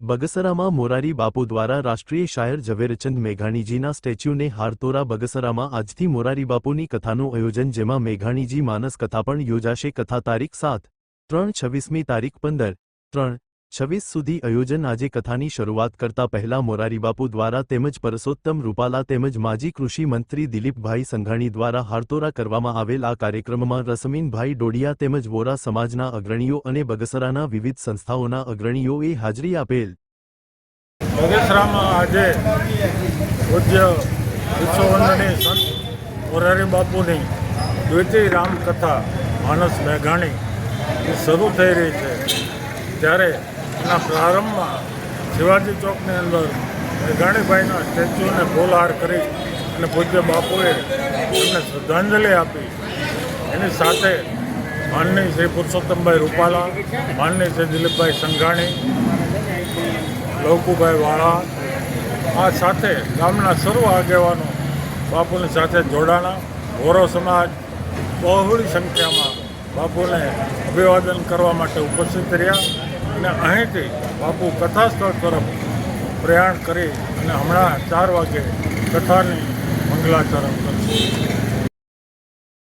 બગસરામાં મોરારી બાપુ દ્વારા રાષ્ટ્રીય શાયર ઝવેરચંદ મેઘાણીજીના સ્ટેચ્યુને હારતોરા બગસરામાં આજથી મોરારી બાપુની કથાનું આયોજન, જેમાં મેઘાણીજી માનસ કથા પણ યોજાશે। કથા તારીખ 7-3-26મી તારીખ 15-3-26 સુધી આયોજન। આજે કથાની શરૂઆત કરતા પહેલા મોરારી બાપુ દ્વારા તેમજ પરસોત્તમ રૂપાલા તેમજ માજી કૃષિ મંત્રી દિલીપભાઈ સંઘાણી દ્વારા હારતોરા કરવામાં આવેલ। આ કાર્યક્રમમાં રસમીનભાઈ ડોડિયા તેમજ વોરા સમાજના અગ્રણીઓ અને બગસરાના વિવિધ સંસ્થાઓના અગ્રણીઓએ હાજરી આપેલ। બગસરામાં આજે પૂજ્ય વિશ્વવંદનીય સંત મોરારી બાપુની દ્વિતીય રામકથા માનસ મેઘાણી શરૂ થઈ રહી છે, ત્યારે એના પ્રારંભમાં શિવાજી ચોકની અંદર મેઘાણીભાઈના સ્ટેચ્યુને ફૂલહાર કરી અને પૂજ્ય બાપુએ એમને શ્રદ્ધાંજલિ આપી। એની સાથે માનનીય શ્રી પુરુષોત્તમભાઈ રૂપાલા, માનનીય શ્રી દિલીપભાઈ સંઘાણી, લવકુભાઈ વાળા, આ સાથે ગામના સર્વ આગેવાનો બાપુની સાથે જોડાણા। વોરો સમાજ બહોળી સંખ્યામાં બાપુને અભિવાદન કરવા માટે ઉપસ્થિત રહ્યા અને અહીંથી બાપુ કથાસ્થળ તરફ પ્રયાણ કરી અને હમણાં 4 વાગે કથાની મંગલાચરણ કરશે।